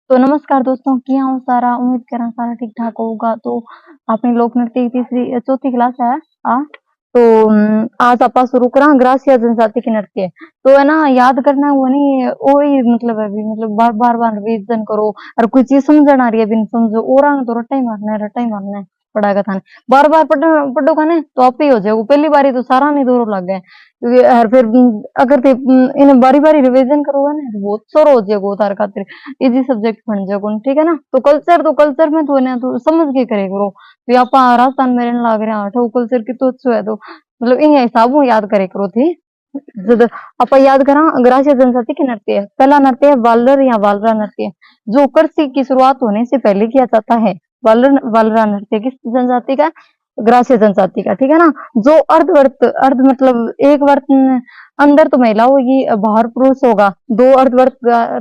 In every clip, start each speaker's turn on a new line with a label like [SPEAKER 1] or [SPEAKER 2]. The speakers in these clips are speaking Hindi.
[SPEAKER 1] तो नमस्कार दोस्तों, क्या हूँ सारा उम्मीद कर रहा सारा ठीक ठाक होगा। तो अपनी लोक नृत्य की तीसरी चौथी क्लास है आ तो आज आप शुरू करा ग्रासिया जनजाति के नृत्य। तो है ना, याद करना वो नहीं वही मतलब है भी मतलब बार रिवीजन करो और कोई चीज समझ आ रही है बिन समझो और तो रट्टा ही मारना है पढ़ाएगा था बार बार पढ़ो खाने तो आप ही हो जाएगा। पहली बारी तो सारा नहीं दूर लग गए क्योंकि और फिर अगर इन्हें बारी बारी रिवीजन करोगे ना तो बहुत सर हो जाएगा तार खातिर इजी सब्जेक्ट बन जाओ। ठीक है ना। तो कल्चर में तो ना तो समझ के करे करो भी आप राजस्थान में रहने लग रहे हैं तो कल्चर की तो अच्छो है तो मतलब इन हिसाबों याद करे करो थी। जब आप याद करा ग्रासीय जनजाति के नृत्य पहला नृत्य है वालर या वालरा नृत्य जो कृषि की शुरुआत होने से पहले किया जाता है। वालर वालरा नृत्य किस जनजाति का? ग्रासीय जनजाति का। ठीक है ना। जो अर्ध मतलब एक वर्त अंदर तो महिला होगी बाहर पुरुष होगा। दो अर्धवर्त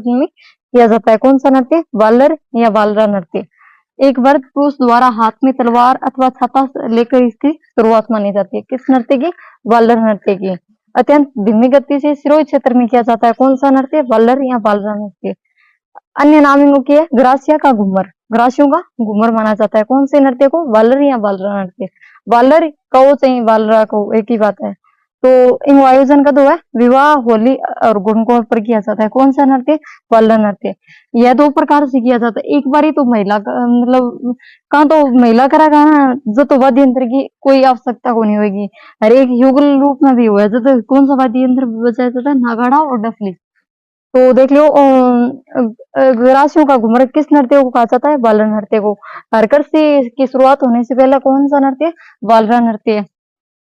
[SPEAKER 1] में किया जाता है कौन सा नृत्य? वालर या वालरा नृत्य। एक वर्ग पुरुष द्वारा हाथ में तलवार अथवा छाता लेकर इसकी शुरुआत मानी जाती है किस नृत्य की? वालर नृत्य की। अत्यंत धीमी गति से सिरोही क्षेत्र में किया जाता है कौन सा नृत्य? वालर या वालरा नृत्य। अन्य नाम इनको की है ग्रासिया का घूमर। ग्रासियों का घूमर माना जाता है कौन से नृत्य को? वालर या वालरा नृत्य। वालर कहो चाहे वालरा कहो एक ही बात है। तो इन आयोजन का दो है विवाह होली और गुणकोर पर किया जाता है कौन सा नृत्य? वालर नृत्य। यह दो प्रकार से किया जाता है। एक बारी तो महिला मतलब कहाँ तो महिला करेगा ना जो तो वाद्य यंत्र की कोई आवश्यकता को नहीं होगी और एक युगल रूप में भी हुआ है जो तो कौन सा वाद्य यंत्र बजाया जाता है? नगाड़ा और डफली। तो देख लो राशियों का घूमर किस नृत्य को कहा जाता है? वालर नृत्य को। हरकर से की शुरुआत होने से पहले कौन सा नृत्य? वालरा नृत्य।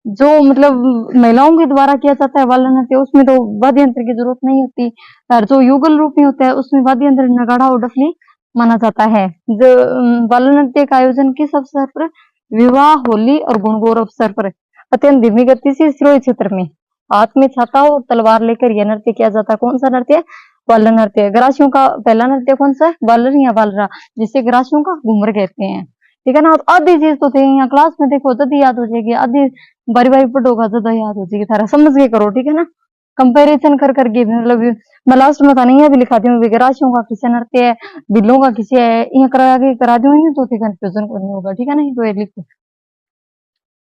[SPEAKER 1] जो मतलब महिलाओं के द्वारा किया जाता है वालर नृत्य उसमें तो वाद्य यंत्र की जरूरत नहीं होती और जो युगल रूप में होता है उसमें वाद्य यंत्र नगाड़ा और डफली माना जाता है। जो वालर नृत्य का आयोजन किस अवसर पर? विवाह होली और गुणगौर अवसर पर अत्यंत धीमी गति से सिरोही क्षेत्र में हाथ में छाता और तलवार लेकर यह नृत्य किया जाता है कौन सा नृत्य? वालर नृत्य। ग्रासियों का पहला नृत्य कौन सा है? वालर या वालरा जिसे ग्रासियों का घूमर कहते हैं। ठीक है ना। आधी चीज तो थे यहाँ क्लास में देखो जल्दी याद हो जाएगी आधी बारी बारी पढ़ोगा ज्यादा याद हो जाएगी थारा समझ के करो। ठीक है ना। कंपैरिजन कर करके मतलब मैं लास्ट में था नहीं है भी लिखा दी हूँ राशियों का किसी नृत्य है बिल्लों का किसी है यहाँ करा दी तो कंफ्यूजन को नहीं होगा। ठीक है ना। तो ये लिखो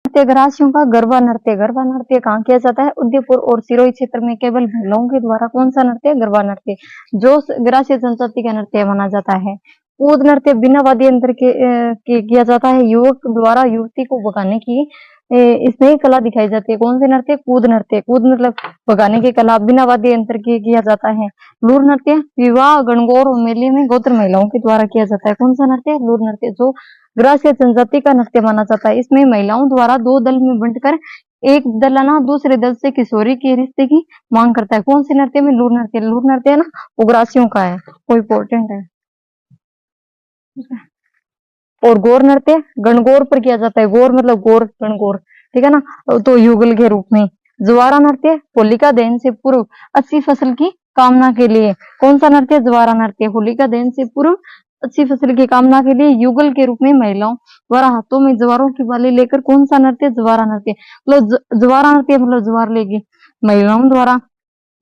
[SPEAKER 1] नृत्य ग्रासियों का गरबा नृत्य। गरबा नृत्य कहाँ किया जाता है? उदयपुर और सिरोही क्षेत्र में केवल महिलाओं के द्वारा कौन सा नृत्य? गरबा नृत्य जो ग्रासीय जनजाति का नृत्य माना जाता है। कूद नृत्य बिना वाद्य यंत्र के किया जाता है युवक द्वारा युवती को भगाने की इसमें कला दिखाई जाती है कौन सी नृत्य? कूद नृत्य। कूद मतलब भगाने की कला बिना वाद्य यंत्र के किया जाता है। लूर नृत्य विवाह गणगौर और मेले में गोत्र महिलाओं के द्वारा किया जाता है कौन सा नृत्य? लूर नृत्य जो ग्रासीय जनजाति का नृत्य माना जाता है। इसमें महिलाओं द्वारा दो दल में बंटकर एक दल है ना दूसरे दल से किशोरी के रिश्ते की मांग करता है कौन से नृत्य में? लूर नृत्य। लूर नृत्य है ना वो ग्रासियों का है वो इम्पोर्टेंट है। और गौर नृत्य गणगौर पर किया जाता है। गौर मतलब गौर गणगौर। ठीक है ना। तो युगल के रूप में। ज्वारा नृत्य होलिका दहन से पूर्व अच्छी फसल की कामना के लिए कौन सा नृत्य? ज्वारा नृत्य। होलिका दहन से पूर्व अच्छी फसल की कामना के लिए युगल के रूप में महिलाओं द्वारा हाथों में ज्वारों की बाली लेकर कौन सा नृत्य? ज्वारा नृत्य। मतलब ज्वारा नृत्य मतलब ज्वार लेगी महिलाओं द्वारा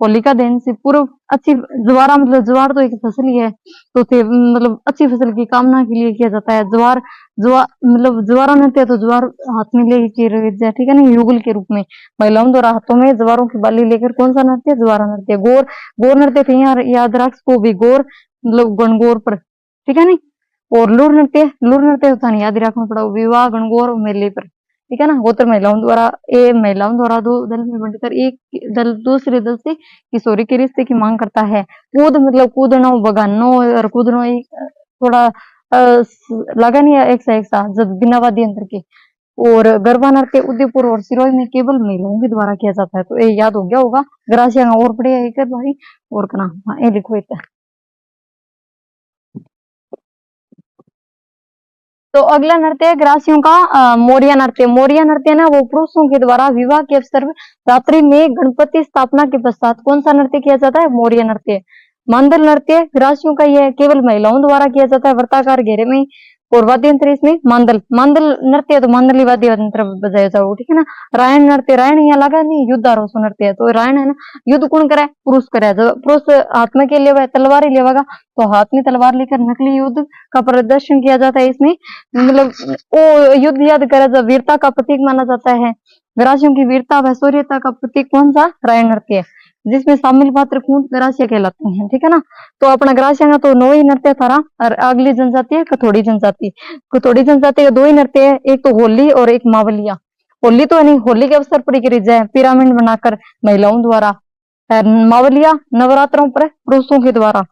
[SPEAKER 1] होलिका दहन से पूर्व अच्छी ज्वारा मतलब ज्वार तो एक फसल ही है तो मतलब अच्छी फसल की कामना के लिए किया जाता है। ज्वार मतलब ज्वारा नृत्य तो ज्वार हाथ में लेके ठीक है ना युगल के रूप में महिलाओं द्वारा हाथों में ज्वारों की बाली लेकर कौन सा नृत्य? ज्वारा नृत्य। गौर गौर नृत्य थे यहाँ याद रख को भी गौर मतलब गणगौर पर। ठीक है नहीं। और लूर नृत्य होता नहीं याद रखना पड़ा विवाह गणगौर और मेले पर। ठीक है ना। गोत्र महिलाओं द्वारा दो दल में बांटकर एक दल दूसरे दल से किशोरी के रिश्ते की मांग करता है। कूद मतलब कूदनो भगानो और कूदनो एक थोड़ा लगा नहीं एक सा जब बिना वाद्य यंत्र के। और गरबा नृत्य उदयपुर और सिरोही में केवल महिलाओं के द्वारा किया जाता है तो ये याद हो गया होगा। ग्रासिया और पढ़े एक भाई और करना ये लिखो इतना। तो अगला नृत्य है ग्रासियों का मोरिया नृत्य। मोरिया नृत्य ना वो पुरुषों के द्वारा विवाह के अवसर रात्रि में गणपति स्थापना के पश्चात कौन सा नृत्य किया जाता है? मोरिया नृत्य। मांदल नृत्य ग्रासियों का यह केवल महिलाओं द्वारा किया जाता है वर्ताकार घेरे में और वाद्य यंत्र इसमें मांदल, मांदल नृत्य है तो मांदली वाद्य यंत्र बजाया जाओ, ठीक है ना। रायण नृत्य, रायण यहाँ लगा नहीं, युद्ध आरोसो नृत्य है, तो रायण है ना, युद्ध कौन करे, पुरुष करे। जब पुरुष हाथ में क्या लेवा, तलवार ही लेवागा, तो हाथ में तलवार लेकर नकली युद्ध का प्रदर्शन किया जाता है इसमें, मतलब वो युद्ध याद करे, जब वीरता का प्रतीक माना जाता है। ग्रासियों की वीरता व शौर्यता का प्रतीक कौन सा, रायण नृत्य है, जिसमें शामिल पात्र कौन, ग्रास्य कहलाते हैं, ठीक है ना। तो अपना ग्रास्य का तो 9 ही नृत्य थारा, और अगली जनजाति है कथोड़ी जनजाति। कथोड़ी जनजाति का 2 ही नृत्य है, एक तो होली और एक मावलिया। होली तो नहीं, होली के अवसर पर करी जाए पिरामिड बनाकर महिलाओं द्वारा, और मावलिया नवरात्रों पर पुरुषों के द्वारा।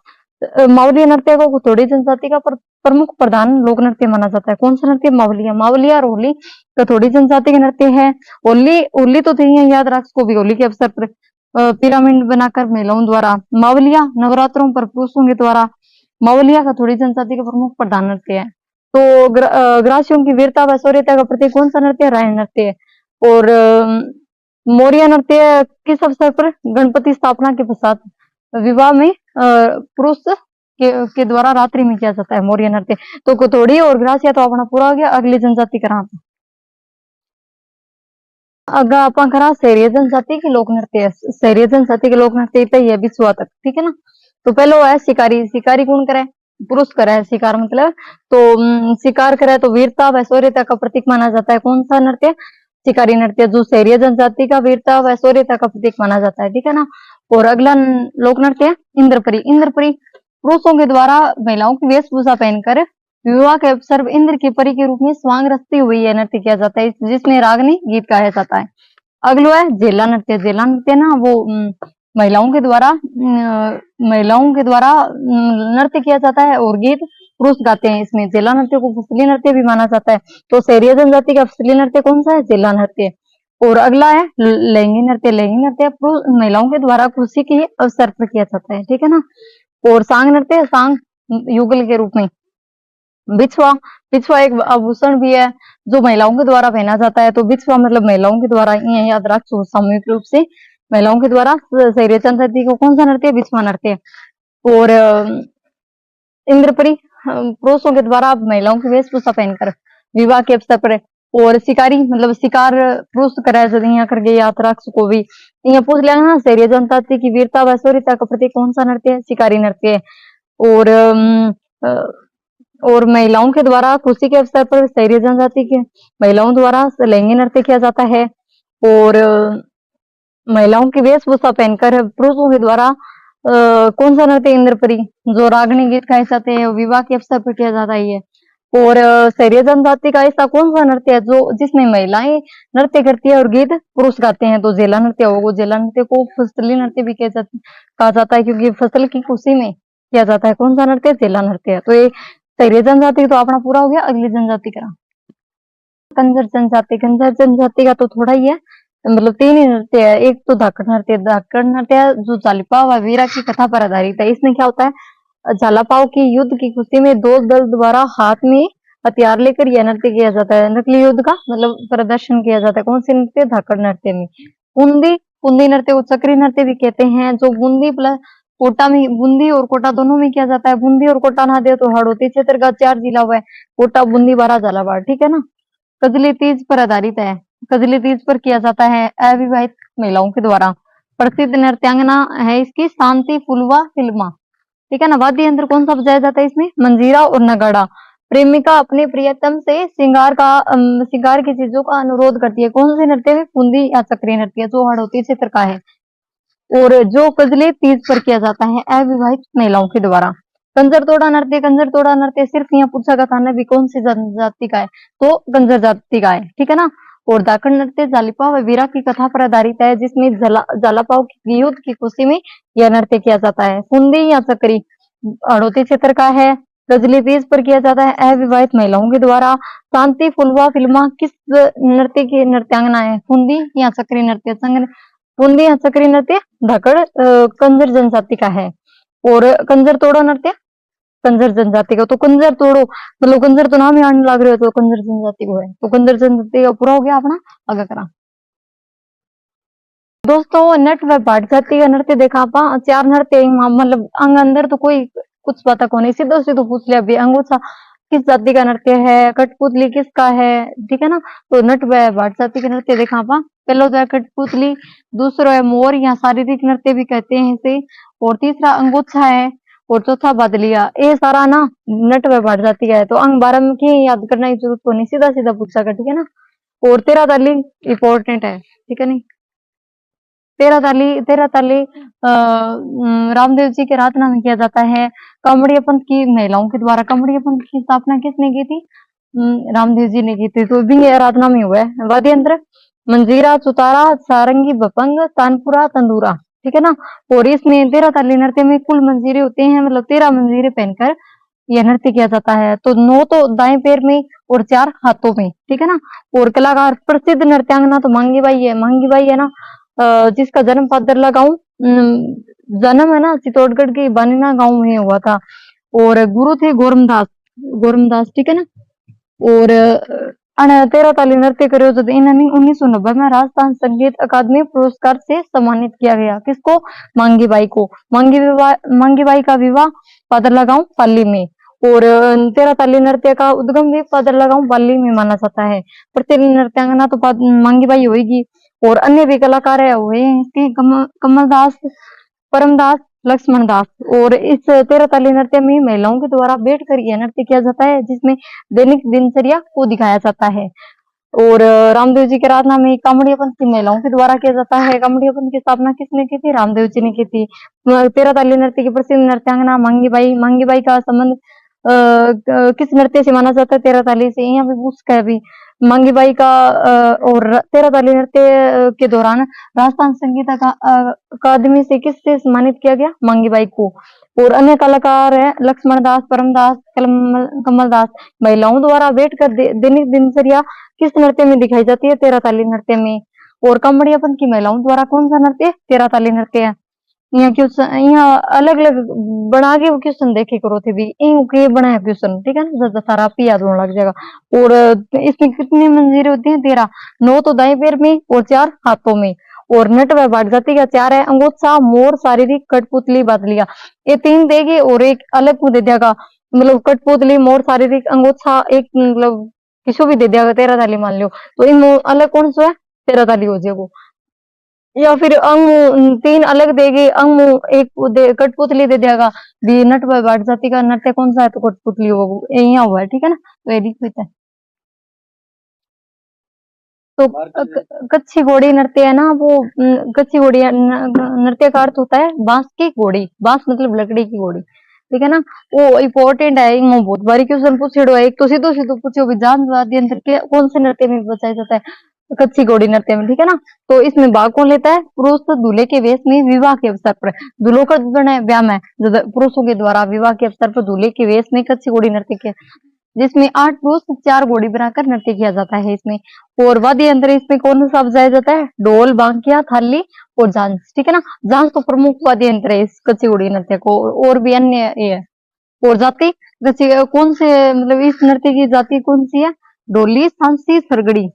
[SPEAKER 1] मावलिया नृत्य को कथोड़ी जनजाति का प्रमुख प्रधान लोक नृत्य माना जाता है। कौन सा नृत्य, मावलिया, मावलिया और होली कथोड़ी जनजाति के नृत्य है। होली, होली तो थी याद रख को भी, होली के अवसर पर पिरामिड बनाकर महिलाओं द्वारा। मावलिया नवरात्रों पर पुरुषों के द्वारा। मावलिया का थोड़ी जनजाति का प्रमुख प्रधान नृत्य है। तो ग्रासियों की वीरता व शौर्यता का प्रतीक कौन सा नृत्य है, रायण नृत्य है। और मौर्य नृत्य किस अवसर पर, गणपति स्थापना के पश्चात विवाह में पुरुष के द्वारा रात्रि में किया जाता है मौर्य नृत्य। तो कथोड़ी और ग्रासिया तो अपना पूरा हो गया, अगली जनजाति करा अगर अपन करा शहरी जनजाति के लोक नृत्य। शहरी जनजाति के लोक नृत्य तो ये बिछुआ तक, ठीक है ना। तो पहले वो है शिकारी, शिकारी कौन करे, पुरुष करे शिकार, मतलब तो शिकार करे तो वीरता व शौर्यता का प्रतीक माना जाता है। कौन सा नृत्य, शिकारी नृत्य, जो शहरी जनजाति का वीरता व शौर्यता का प्रतीक माना जाता है, ठीक है ना। और अगला लोक नृत्य है इंद्रपरी। इंद्रपरी पुरुषों के द्वारा महिलाओं की वेशभूषा पहनकर विवाह के अवसर इंद्र की परी के रूप में स्वांग रचती हुई यह नृत्य किया जाता है, जिसमें रागनी गीत गाया जाता है। अगला है जेला नृत्य। जेला नृत्य ना वो महिलाओं के द्वारा नृत्य किया जाता है और गीत पुरुष गाते हैं। इसमें जेला नृत्य को फसली नृत्य भी माना जाता है। तो शहरी जनजाति का फसली नृत्य कौन सा है, जेला नृत्य। और अगला है लहंगी नृत्य। लहंगी नृत्य महिलाओं के द्वारा खुशी के अवसर पर किया जाता है, ठीक है ना। और सांग नृत्य, सांग युगल के रूप में। बिछुआ, बिछुआ एक आभूषण भी है जो महिलाओं के द्वारा पहना जाता है। तो बिछुआ मतलब महिलाओं के द्वारा, ये याद रखो सामूहिक रूप से महिलाओं के द्वारा शहरी जनजाति को कौन सा नृत्य, बिछुआ नृत्य। और इंद्रपरी पुरुषों के द्वारा महिलाओं की वेशभूषा पहनकर विवाह के अवसर पर। और शिकारी मतलब शिकार पुरुष करे, जब यहाँ करके याद रख को भी यहाँ पूछ लेना ना, शहरी जनजाति की वीरता व शौर्यता का प्रतीक कौन सा नृत्य है, शिकारी नृत्य। और महिलाओं के द्वारा खुशी के अवसर पर शहरी जनजाति के महिलाओं द्वारा लहंगी नृत्य किया जाता है। और महिलाओं की वेशभूषा पहनकर पुरुषों के द्वारा कौन सा नृत्य, इंद्रपरी, जो रागनी गीत गाए जाते हैं विवाह के अवसर पर किया जाता है। और शहरी जनजाति का ऐसा कौन सा नृत्य है जो जिसमें महिलाएं नृत्य करती है और गीत पुरुष गाते हैं, तो जेला नृत्य होगा। जेला नृत्य को फसली नृत्य भी कहा जाता है, क्योंकि फसल की खुशी में किया जाता है। कौन सा नृत्य, जेला नृत्य। तो ये शहरी जनजाति तो अपना पूरा हो गया, अगली जनजाति का कंजर जनजाति। कंजर जनजाति का तो थोड़ा ही है, मतलब 3 ही नृत्य है। एक तो धाकड़ नृत्य। धाकड़ नृत्य जो जालिपा व वीरा की कथा पर आधारित है। इसमें क्या होता है, झालापाव की युद्ध की खुशी में 2 दल द्वारा हाथ में हथियार लेकर यह नृत्य किया जाता है। नकली युद्ध का मतलब प्रदर्शन किया जाता है। कौन सी नृत्य, धाकड़ नृत्य में। बूंदी, बूंदी नृत्य को चक्री नृत्य भी कहते हैं, जो बूंदी प्लस कोटा में, बूंदी और कोटा दोनों में किया जाता है। बूंदी और कोटा ना दे तो हड़ौती क्षेत्र का 4 जिला हुआ है, कोटा, बूंदी, बारा, झालावाड़, ठीक है ना। कजली तीज पर आधारित है। कजली तीज पर किया जाता है अविवाहित महिलाओं के द्वारा। प्रसिद्ध नृत्यांगना है इसकी शांति फुलवा फिल्मा, ठीक है ना। वाद्य यंत्र कौन सा बजाया जाता है इसमें, मंजीरा और नगाड़ा। प्रेमिका अपने प्रियतम से श्रृंगार की चीजों का अनुरोध करती है। कौन से नृत्य में, बूंदी या चक्री नृत्य, जो हड़ौती क्षेत्र का है। और जो कजली तीज पर किया जाता है अविवाहित महिलाओं के द्वारा। कंजर तोड़ा नृत्य। कंजर तोड़ा नृत्य सिर्फ यहाँ पूछा गया था ना भी कौन सी जनजाति का है, तो कंजर जाति का है, ठीक है ना। और धाकड़ नृत्य जालिपा व वीरा की कथा पर आधारित है, जिसमें जालापाव की युद्ध की खुशी में यह नृत्य किया जाता है। फुंदी या चक्री हड़ौती क्षेत्र का है। गजली तीज पर किया जाता है अविवाहित महिलाओं के द्वारा। शांति फुलवा फिल्मा किस नृत्य की नृत्यांगना है, फुंदी या चक्री नृत्य। फुंदी या चक्री नृत्य धाकड़ कंजर जनजाति का है। और कंजर तोड़ो नृत्य कंजर जनजाति का। तो कंजर तोड़ो मतलब कंजर तो नाम ही आने लग रहे हो, तो कंजर जनजाति को है। तो कंजर जनजाति का पूरा हो गया अपना, आगे करा। दोस्तों नट व भाट जाति का नृत्य देखा आपा। 4 नृत्य मतलब अंग अंदर तो कोई कुछ पता को नहीं, सीधो सीधो पूछ लिया भी अंगूठा किस जाति का नृत्य है, कठपुतली किसका है, ठीक है ना। तो नट व भाट जाति के नृत्य देखा आपा। पहला होता है कठपुतली, दूसरा है मोर या शारीरिक नृत्य भी कहते हैं इसे, और तीसरा अंगोछा है, और चौथा बादलिया। ये सारा ना नट व भाट जाति का है। तो अंग 12 में की याद करने की जरूरत को नहीं, सीधा सीधा पूछा कर, ठीक है ना। और 13 ताली इंपॉर्टेंट है, ठीक है नहीं। 13 ताली रामदेव जी के रातना में किया जाता है। कामड़िया पंथ की महिलाओं के द्वारा कामड़िया पंथ की स्थापना किसने की थी? रामदेव जी ने की थी। तो भी आराधना में हुआ है। वाद्य यंत्र मंजीरा, चुतारा, सारंगी, बपंग, तानपुरा, तंदूरा, ठीक है ना। और इसमें 13 ताली नृत्य में कुल मंजीरे होते हैं, मतलब 13 मंजीरे पहनकर यह नृत्य किया जाता है। तो 9 तो दाएं पैर में और 4 हाथों में, ठीक है ना। और कलाकार प्रसिद्ध नृत्यांगना तो मांगी बाई है। मांगी बाई है ना जिसका जन्म पादरला गांव, जन्म है ना चित्तौड़गढ़ के बानीना गांव में हुआ था। और गुरु थे गोरमदास, गोरमदास, ठीक है ना। और 13 ताली नृत्य करो तो इन्हें 1990 में राजस्थान संगीत अकादमी पुरस्कार से सम्मानित किया गया। किसको? मांगी बाई को। मांगी बाई का विवाह पादरला गांव पाली में। और 13 ताली नृत्य का उद्गम भी पादरला गांव पाली में माना जाता है। प्रसिद्ध नृत्यांगना तो मांगी बाई होगी। और अन्य भी कलाकार हुए हैं कमलदास, परमदास, लक्ष्मण दास। और इस 13 ताली नृत्य में महिलाओं के द्वारा बैठकर यह नृत्य किया जाता है, जिसमें दैनिक दिनचर्या को दिखाया जाता है। और रामदेव जी के आराधना में कामड़िया पंथ की महिलाओं के द्वारा किया जाता है। कामड़िया पंथ की स्थापना किसने की थी? रामदेव जी ने की थी। 13 ताली नृत्य की प्रसिद्ध नृत्यांगना मांगी बाई। मांगी बाई का संबंध किस नृत्य से माना जाता है? 13 ताली से। यहाँ पे पूछा है भी मांगी बाई का। और 13 ताली नृत्य के दौरान राजस्थान संगीत अकादमी से किससे सम्मानित किया गया? मांगी बाई को। और अन्य कलाकार है लक्ष्मण दास, परमदास, कमलदास। महिलाओं द्वारा बैठकर दैनिक दिनचर्या किस नृत्य में दिखाई जाती है? 13 ताली नृत्य में। और कामड़िया पंथ की महिलाओं द्वारा कौन सा नृत्य? 13 ताली नृत्य है। यहाँ क्वेश्चन, यहाँ अलग अलग बना के क्वेश्चन देखे करो थे भी के बनाया क्वेश्चन, ठीक है ना। सारा आपको याद होने लग जाएगा। और इसमें कितनी मंजीरें होती हैं? 13। 9 तो दाएं पैर में और 4 हाथों में। और नट व भाट जाति का 4 है। अंगोछा, मोर, शारीरिक, कठपुतली, बादलिया। ये 3 देगी और एक अलग को दे देगा, मतलब कठपुतली, मोर, शारीरिक, अंगोछा एक मतलब किसी भी दे देगा। 13 ताली मान लो। तो इन अलग कौन सा है? 13 ताली हो जाएगा। या फिर अंग 3 अलग देगी, अंग एक कठपुतली दे देगा। भी नट व भाट जाति का नृत्य कौन सा है? तो कठपुतली होगा। यहाँ हुआ है, ठीक है ना। तो ये लिखित है। तो कच्ची घोड़ी नृत्य है ना, वो कच्ची घोड़ी नृत्य का अर्थ होता है बांस की घोड़ी। बांस मतलब लकड़ी की घोड़ी, ठीक है ना। वो इम्पोर्टेंट है, बहुत बारी क्वेश्चन पूछेड़ो है। एक तो सीधो सीधो पूछो भी जान वाद्य यंत्र के कौन से नृत्य में बचाया जाता है? कच्ची घोड़ी नृत्य में, ठीक है ना। तो इसमें भाग कौन लेता है? पुरुष दूल्हे के वेश में विवाह के अवसर पर। दूल्हों का ब्याह में पुरुषों के द्वारा विवाह के अवसर पर दूल्हे के वेश में कच्ची घोड़ी नृत्य किया, जिसमें 8 पुरुष 4 घोड़ी बनाकर नृत्य किया जाता है इसमें। और वाद्य यंत्र इसमें कौन सा बजाया जाता है? ढोल, बांकिया, थाली और झांझ, ठीक है ना। झांझ तो प्रमुख वाद्य यंत्र है इस कच्ची घोड़ी नृत्य को। और भी अन्य ये है। और जाति कौन से, मतलब इस नृत्य की जाति कौन सी है? ढोली, सांसी, सरगड़ी।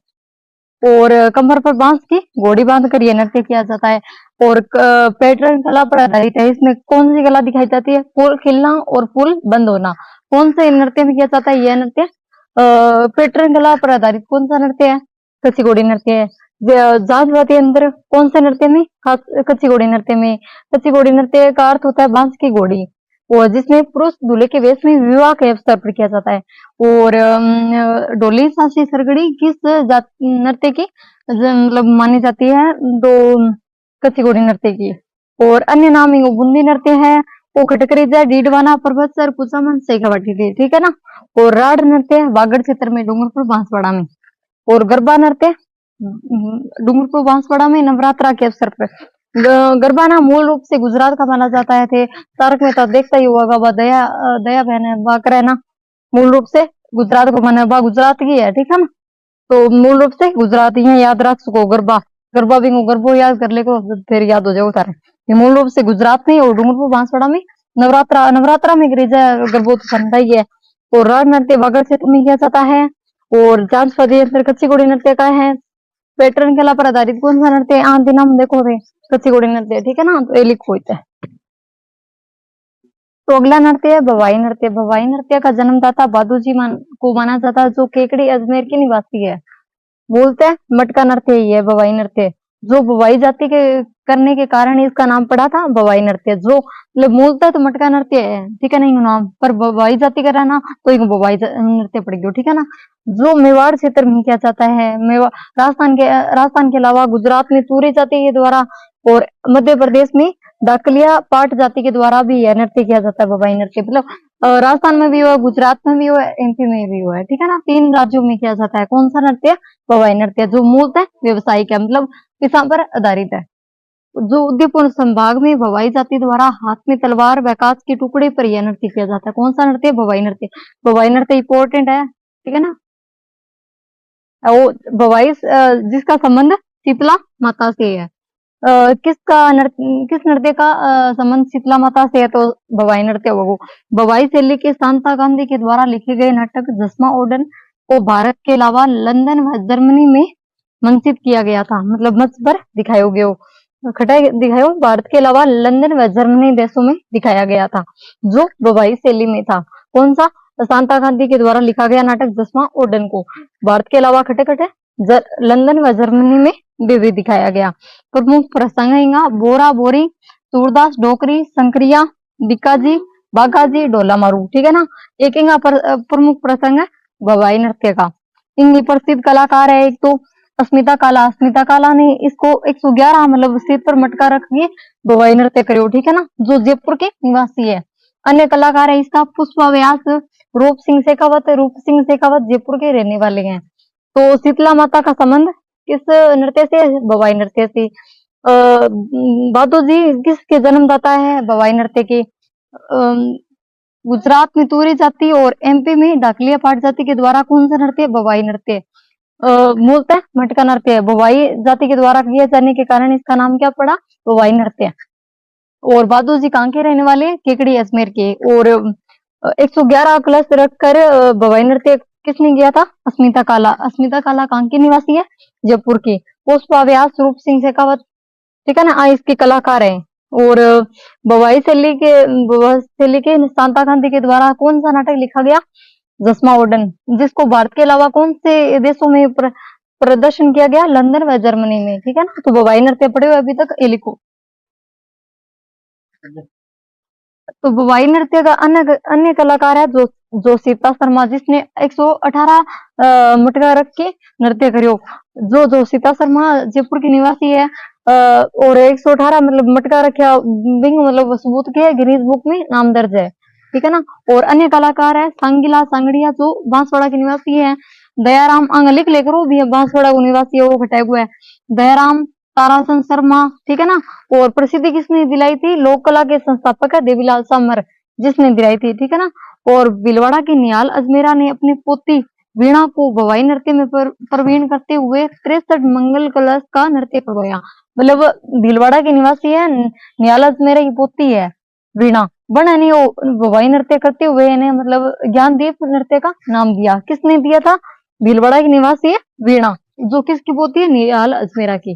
[SPEAKER 1] और कमर पर बांस की घोड़ी बांध कर यह नृत्य किया जाता है। और पैटर्न कला पर आधारित है। इसमें कौन सी कला दिखाई जाती है? फूल खिलना और फूल बंद होना। कौन से नृत्य में किया जाता है यह नृत्य? पैटर्न कला पर आधारित कौन सा नृत्य है? कच्ची घोड़ी नृत्य है। जांच वाद्य यंत्र कौन से नृत्य में? कच्ची घोड़ी नृत्य में। कच्ची घोड़ी नृत्य का अर्थ होता है बांस की घोड़ी, और जिसमें पुरुष दूल्हे के वेश में विवाह के अवसर पर किया जाता है। और डोली, सांसी, सरगड़ी किस नृत्य की मतलब मानी जाती है? तो कच्ची घोड़ी नृत्य की। और अन्य नाम वो बूंदी नृत्य है, वो खटकरीजा, डीडवाना, पर्वतसर, कुचामन, शेखावाटी थी, ठीक है ना। और राड नृत्य बागड़ क्षेत्र में, डूंगरपुर, बांसवाड़ा में। और गरबा नृत्य डूंगरपुर, बांसवाड़ा में नवरात्रा के अवसर पर। गरबा ना मूल रूप से गुजरात का माना जाता है थे। तारक मेहता देखता ही होगा, वह दया बहन है, बाकर है ना, मूल रूप से गुजरात को माना, वह गुजरात की है, ठीक है ना। तो मूल रूप से गुजराती है, याद रख सको। गरबा, गरबा भी गरबो याद कर ले को, फिर याद हो जाओ तारे। ये मूल रूप से गुजरात में और डूंगरपुर, बांसवाड़ा में नवरात्रा में गरबो तो बनता ही है। और राड नृत्य बागड़ क्षेत्र में किया जाता है। और जांच पद कच्ची घोड़ी नृत्य का है। पैटर्न कला पर आधारित कौन सा नृत्य? आंधी नाम देखो रे, कच्ची घोड़ी नृत्य, ठीक है ना। तो ये लिखो है। तो अगला नृत्य है भवाई नृत्य। भवाई नृत्य का जन्मदाता बादूजी को माना जाता है, जो केकड़ी अजमेर की निवासी है। बोलते हैं मटका नृत्य ही है भवाई नृत्य, जो भवाई जाति के करने के कारण इसका नाम पड़ा था भवाई नृत्य। जो मतलब मूलतः तो मटका नृत्य है, ठीक है, नहीं नाम पर भवाई जाति का रहना तो एक भवाई नृत्य पड़ गया, ठीक है ना। जो मेवाड़ क्षेत्र में किया जाता है, राजस्थान के अलावा गुजरात में तूरी जाति के द्वारा और मध्य प्रदेश में डाकलिया पाट जाति के द्वारा भी यह नृत्य किया जाता है भवाई नृत्य। मतलब राजस्थान में भी हुआ, गुजरात में भी हुआ, एमपी में भी हुआ है, ठीक है ना। 3 राज्यों में किया जाता है कौन सा नृत्य? भवाई नृत्य, जो मूलतः व्यवसायिक है, मतलब किसान पर आधारित है। जो उदयपुर संभाग में भवाई जाति द्वारा हाथ में तलवार व कांच के टुकड़े पर यह नृत्य किया जाता है। कौन सा नृत्य? भवाई नृत्य। भवाई नृत्य इंपॉर्टेंट है, ठीक है ना। वो भवाई जिसका संबंध शीतला माता से है। किस नृत्य का संबंध शीतला माता से है? तो भवाई नृत्य होगा। भवाई शैली के शांता गांधी के द्वारा लिखे गए नाटक जसमा ओडन को भारत के अलावा लंदन व जर्मनी में मंचित किया गया था, मतलब मंच पर दिखाया गया, खटाई दिखाया भारत के अलावा लंदन व जर्मनी देशों में दिखाया गया था, जो भवाई शैली में था। कौन सा? शांता गांधी के द्वारा लिखा गया नाटक जसमा ओडन को भारत के अलावा खटे खटे लंदन व जर्मनी में भी दिखाया गया। प्रमुख प्रसंग है बोरा बोरी, सूरदास डोकरी, संक्रिया, बिकाजी, बागाजी, डोला मारू, ठीक है ना। एक प्रमुख प्रसंग है भवाई नृत्य का। इनकी प्रसिद्ध कलाकार है एक तो अस्मिता काला। अस्मिता काला ने इसको 111 मतलब सिर पर मटका रख के भवाई नृत्य करो, ठीक है ना, जो जयपुर के निवासी है। अन्य कलाकार है इसका पुष्पा व्यास, रूप सिंह शेखावत जयपुर के रहने वाले हैं। तो शीतला माता का संबंध किस नृत्य से? भवाई नृत्य से। बादूजी किसके जन्मदाता है? भवाई नृत्य के। गुजरात में तूरी जाति और एमपी में डाकलिया पाट जाति के द्वारा कौन सा नृत्य? भवाई नृत्य। मूलतः मटका नृत्य है, भवाई जाति के द्वारा किए जाने के कारण इसका नाम क्या पड़ा? भवाई नृत्य। और बादूजी कहाँ के रहने वाले? केकड़ी अजमेर के। और 111 कलश रखकर भवाई नृत्य किसने किया था? अस्मिता काला। अस्मिता काला कहाँ की निवासी है? जयपुर की। पुष्पा व्यास, रूप सिंह शेखावत, ठीक है ना, इसके कलाकार हैं। और भवाई शैली के शांता गांधी के द्वारा कौन सा नाटक लिखा गया? जसमा ओडन, जिसको भारत के अलावा कौन से देशों में प्रदर्शन किया गया? लंदन व जर्मनी में, ठीक है ना। तो भवाई नृत्य पढ़े हुए अभी तक, ये लिखो। तो भवाई नृत्य का अन्य कलाकार है जो सीता शर्मा, जिसने 118 मटका रख के नृत्य करियो। जो सीता शर्मा जयपुर की निवासी है और 118 मतलब मटका रखा बिंग मतलब सबूत के गिनीज बुक में नाम दर्ज है, ठीक है ना। और अन्य कलाकार है सांगीला सांगड़िया, जो बांसवाड़ा के निवासी है। दयाराम लिख लेकर, वो भी बांसवाड़ा को निवासी है, वो घटाया हुआ है। दयाराम ताराचंद शर्मा, ठीक है ना। और प्रसिद्धि किसने दिलाई थी? लोक कला के संस्थापक है देवीलाल सामर, जिसने दिलाई थी, ठीक है ना। और भीलवाड़ा की निहाल अजमेरा ने अपनी पोती वीणा को भवाई नृत्य में प्रवीण करते हुए 63 मंगल कलश का नृत्य करवाया। मतलब भीलवाड़ा की निवासी है, निहाल अजमेरा की पोती है वीणा, बन भवाई नृत्य करते हुए इन्हें मतलब ज्ञानदीप नृत्य का नाम दिया। किसने दिया था? भीलवाड़ा की निवासी है वीणा, जो किसकी पोती है? निहाल अजमेरा की,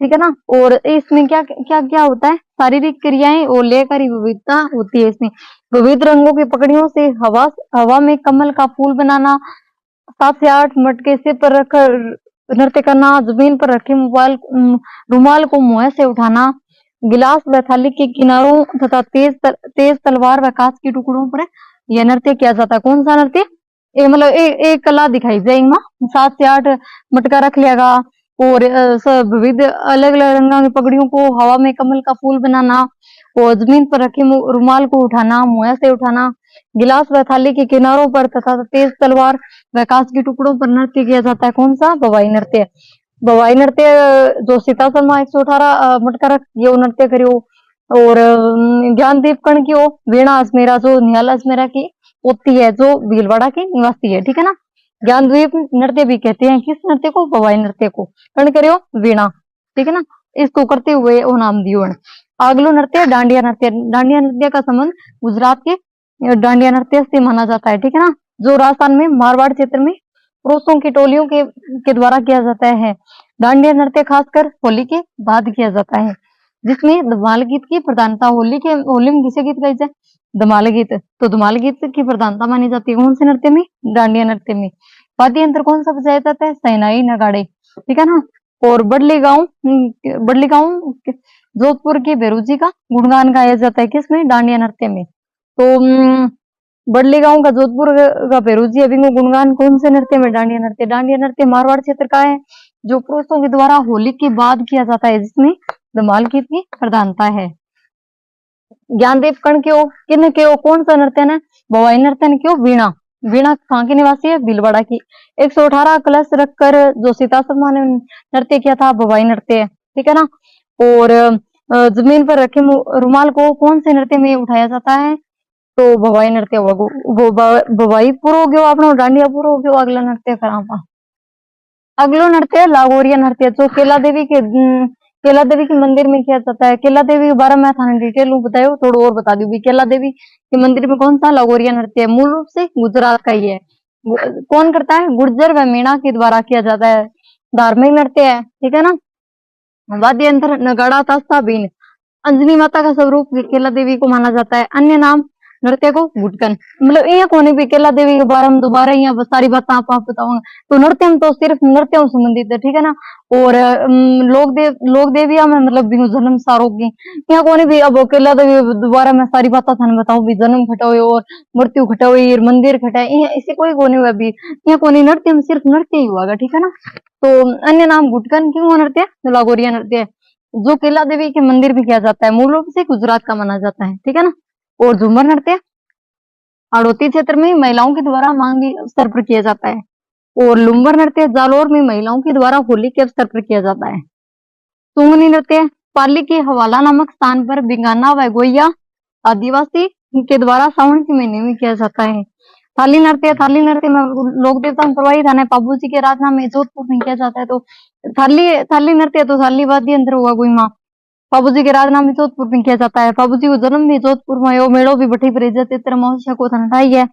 [SPEAKER 1] ठीक है ना। और इसमें क्या क्या क्या होता है? शारीरिक क्रियाएं और लेकर विविधता होती है इसमें। विविध रंगों की पकड़ियों से हवा में कमल का फूल बनाना, 7 से 8 मटके सिर पर रखकर नृत्य करना, जमीन पर रखे रुमाल को मुंह से उठाना, गिलास व थाली के किनारों तथा तेज तलवार व कांच के टुकड़ों पर यह नृत्य किया जाता है। कौन सा नृत्य? मतलब एक कला दिखाई जाएगी। 7 से 8 मटका रख लिया और सब विविध अलग अलग रंगों की पगड़ियों को हवा में कमल का फूल बनाना और जमीन पर रखे रुमाल को उठाना, मुंह से उठाना, गिलास व थाली के किनारों पर तथा तेज तलवार व कांच के टुकड़ों पर नृत्य किया जाता है। कौन सा? भवाई नृत्य। भवाई नृत्य जो सीता शर्मा 118 मटका रख ये नृत्य करियो। और ज्ञानदीप कर्ण की हो वीणा अजमेरा, जो निहाल अजमेरा की पोती है, जो भीलवाड़ा की निवासी है, ठीक है ना। ज्ञानद्वीप नृत्य भी कहते हैं किस नृत्य को? भवाई नृत्य को। कर्ण करियो वीणा, ठीक है ना। इसको करते हुए वो नाम दियो। अगलो नृत्य डांडिया नृत्य। डांडिया नृत्य का संबंध गुजरात के डांडिया नृत्य से माना जाता है, ठीक है ना, जो राजस्थान में मारवाड़ क्षेत्र में पुरुषों की टोलियों के द्वारा किया जाता है। डांडिया नृत्य खासकर होली के बाद किया जाता है, जिसमें धमाल गीत की प्रधानता। होली में किसे गीत गाई जाए? धमाल गीत। तो धमाल गीत की प्रधानता मानी जाती है कौन से नृत्य में? डांडिया नृत्य में। वाद्य यंत्र कौन सा बजाया जाता है? शहनाई, नगाड़े, ठीक है ना। और बड़ली गांव जोधपुर के बेरोजी का गुणगान गाया जाता है किसमें? डांडिया नृत्य में। तो बड़ली गांव का जोधपुर का बेरोजी अभी गुणगान कौन से नृत्य में? डांडिया नृत्य। डांडिया नृत्य मारवाड़ क्षेत्र का है, जो पुरुषों के द्वारा होली के बाद किया जाता है, जिसमें धमाल गीत की प्रधानता है। ज्ञानदेव कर्ण क्यों किन क्यों कौन सा नृत्य है? भवाई नृत्य क्यों? वीणा। वीणा कहाँ की निवासी है? भीलवाड़ा की। 118 कलश रखकर जो सीता सम्मान ने नृत्य किया था, भवाई नृत्य, ठीक है ना। और जमीन पर रखे रुमाल को कौन से नृत्य में उठाया जाता है? तो भवाई नृत्य भवाई पूरो गयो आपनो, डांडिया पूरो गयो। अगला नृत्य करा अगलो नृत्य लागोरिया नृत्य, जो केला देवी के मंदिर में किया जाता है। केला देवी के बारे में थाने डिटेल में बतायो, थोड़ा और बता दूं भी। केला देवी के मंदिर में कौन सा लागोरिया नृत्य है? मूल रूप से गुजरात का ही है। कौन करता है? गुर्जर व मीणा के द्वारा किया जाता है। धार्मिक नृत्य है, ठीक है ना। वाद्य यंत्र नगाड़ा, ताशा, बीन। अंजनी माता का स्वरूप केला देवी को माना जाता है। अन्य नाम नृत्य को गुटकन। मतलब ये कोने भी केला देवी के बारे में दोबारा यहाँ सारी बातें आप बताऊंगा। तो नृत्य में तो सिर्फ नृत्य से संबंधित है, ठीक है ना। और लोक देविया में मतलब भी जन्म सारोगी यहाँ कोने भी। अब केला देवी दोबारा मैं सारी बातें थाने बताऊं भी। जन्म खटाओ और मृत्यु खटाओ, मंदिर खटाए, इसे कोई कोने हुआ भी यहाँ कोने। नृत्य में सिर्फ नृत्य ही हुआ, ठीक है ना। तो अन्य नाम गुटकन क्यों नृत्य? लागोरिया नृत्य, जो केला देवी के मंदिर में किया जाता है, मूल रूप से गुजरात का माना जाता है, ठीक है ना। और झूमर नृत्य हाड़ौती क्षेत्र में महिलाओं के द्वारा मांगी अवसर पर किया जाता है। और लुम्बर नृत्य जालोर में महिलाओं के द्वारा होली के अवसर पर किया जाता है। सुंगनी नृत्य पाली के हवाला नामक स्थान पर बिंगाना व गोइया आदिवासी के द्वारा सावन के महीने में किया जाता है। थाली नृत्य में लोक देवता प्रवाहित है, पाबू जी के राजना में जोधपुर में किया जाता है। तो थाली नृत्य तो थाली वाद्य यंत्र हुआ कोई माँ। बाबू जी के राजना में जोधपुर में किया जाता है। बाबू जी को जन्म भी जोधपुर में हो, मेड़ो भी बठी पर महोत्सव को ठंडाई है।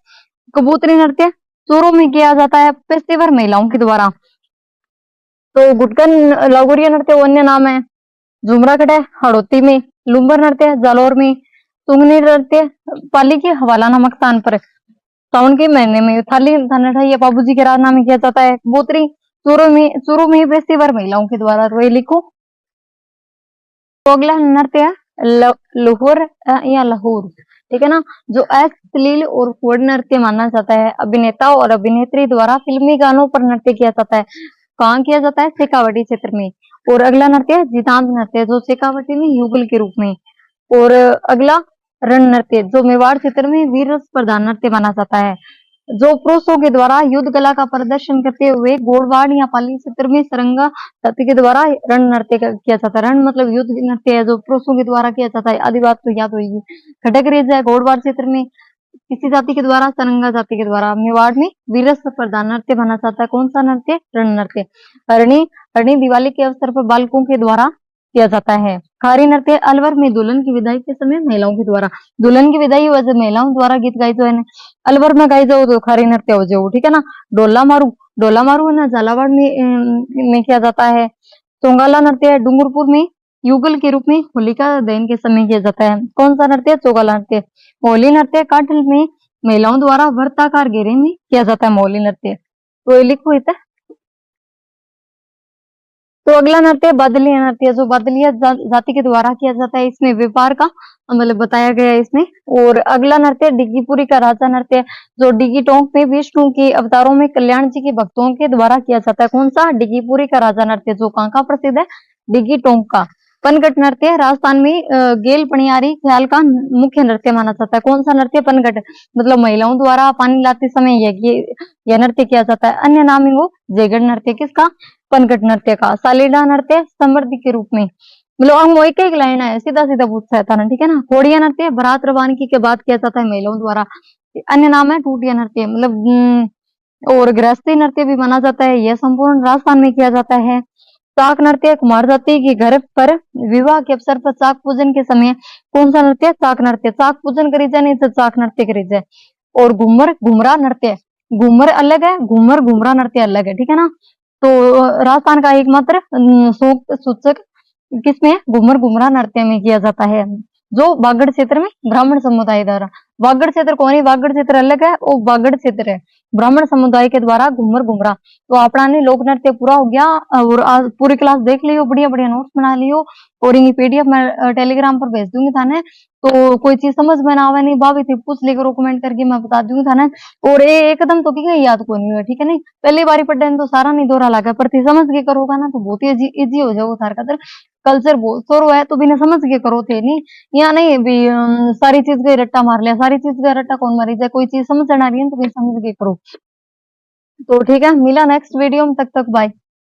[SPEAKER 1] कबूतरी नृत्य चोरों में किया जाता है, पेशेवर महिलाओं के द्वारा। तो गुटकन लागोरिया नृत्य अन्य नाम है। झुमरा खड़ा हड़ौती में, लुम्बर नृत्य जालोर में, सुंगनी नृत्य पाली के हवाला नामक स्थान पर सावन के महीने में थाली ठंडाई बाबू जी के राजना में किया जाता है। कबूतरी चोरों में पेशेवर महिलाओं के द्वारा। तो ये लिखो। तो अगला नृत्य लाहौर या लाहौर, ठीक है ना, जो अश्लील और कोड नृत्य माना जाता है। अभिनेता और अभिनेत्री द्वारा फिल्मी गानों पर नृत्य किया जाता है। कहाँ किया जाता है? शेखावटी क्षेत्र में। और अगला नृत्य जितांत नृत्य, जो शेखावटी में युगल के रूप में। और अगला रण नृत्य, जो मेवाड़ क्षेत्र में वीर रस प्रधान नृत्य माना जाता है, जो पुरुषों के द्वारा युद्ध कला का प्रदर्शन करते हुए गोड़वाड़ या पाली क्षेत्र में सरंगा जाति के द्वारा रण नृत्य किया जाता है। रण मतलब युद्ध नृत्य है, जो पुरुषों के द्वारा किया जाता है। आदि बात तो याद होगी। खटक रेज है गोड़वाड़ क्षेत्र में किसी जाति के द्वारा, सरंगा जाति के द्वारा। मेवाड़ में वीरस प्रधान नृत्य माना जाता है। कौन सा नृत्य? रण नृत्य। अरणी दिवाली के अवसर पर बालकों के द्वारा किया जाता है। खारी नृत्य अलवर में दुल्हन की विदाई के समय महिलाओं के द्वारा, दुल्हन की विदाई वैसे महिलाओं द्वारा गीत गाई जो है अलवर में गाई जाओ तो खारी नृत्य हो जाओ, ठीक है ना। डोला मारू है ना झालावाड़ में किया जाता है। चोंगाला नृत्य डूंगरपुर में युगल के रूप में होलिका दहन के समय किया जाता है। कौन सा नृत्य? चोगाला नृत्य। होली नृत्य काठल में महिलाओं द्वारा वर्ताकार घेरे में किया जाता है मोली नृत्य। तो ये लिखो इतना। तो अगला नृत्य बादलिया नृत्य, जो बादलिया जाति के द्वारा किया जाता है। इसमें व्यापार का मतलब बताया गया है इसमें। और अगला नृत्य डिग्गीपुरी का राजा नृत्य, जो डिग्गी टोंक में विष्णु के अवतारों में कल्याण जी के भक्तों के द्वारा किया जाता है। कौन सा? डिग्गीपुरी का राजा नृत्य, जो कहाँ का प्रसिद्ध है? डिग्गी टोंक का। पनघट नृत्य राजस्थान में गेल पनियारी ख्याल का मुख्य नृत्य माना जाता है। कौन सा नृत्य? पनघट, मतलब महिलाओं द्वारा पानी लाते समय यह नृत्य किया जाता है। अन्य नाम है वो जयगढ़ नृत्य। किसका? पनघट नृत्य का। सालीडा नृत्य समृद्धि के रूप में, मतलब हम एक एक लाइन है, सीधा सीधा पूछता है था ना, ठीक है ना। घोड़िया नृत्य बरात रवानगी के बाद किया जाता है महिलाओं द्वारा। अन्य नाम है टूटिया नृत्य, मतलब और गृहस्थी नृत्य भी माना जाता है। यह संपूर्ण राजस्थान में किया जाता है। चाक नृत्य कुमार जाति के घर पर विवाह के अवसर पर चाक पूजन के समय कौन सा नृत्य? चाक नृत्य। चाक पूजन करी जाए नहीं तो चाक नृत्य करी जाए। और घुमरा नृत्य, घूमर अलग है, घुमरा नृत्य अलग है, ठीक है ना। तो राजस्थान का एकमात्र सूचक किसमें? घुमरा नृत्य में किया जाता है, जो बागड़ क्षेत्र में ब्राह्मण समुदाय द्वारा। वागड़ क्षेत्र कौन है, वागड़ क्षेत्र अलग है, वो वागड़ क्षेत्र है ब्राह्मण समुदाय के द्वारा घूमर घुमरा। तो अपना ने लोक नृत्य पूरा हो गया और आज पूरी क्लास देख लियो, बढ़िया बढ़िया नोट्स बना लियो और इनकी पीडीएफ मैं टेलीग्राम पर भेज दूंगी थाने। तो कोई चीज समझ में ना आवे नहीं भाभी थी पूछ लेकर कमेंट करके मैं बता दूंगी थाने। और एकदम तो की याद को नहीं हुआ, ठीक है नहीं, पहली बारी पढ़ने तो सारा नहीं दोहरा लगा, पर थी समझ के करोगा ना तो बहुत ही इजी हो जाओ थार खातर। कल्चर बहुत शोर है तो बिना समझ के करो थे नहीं, यहाँ नहीं भी सारी चीज का रट्टा मार लिया, सारी चीज का रट्टा कौन मारी जाए, कोई चीज समझ आ रही है तो फिर समझ के करो। तो ठीक है, मिला नेक्स्ट वीडियो में, तब तक बाय।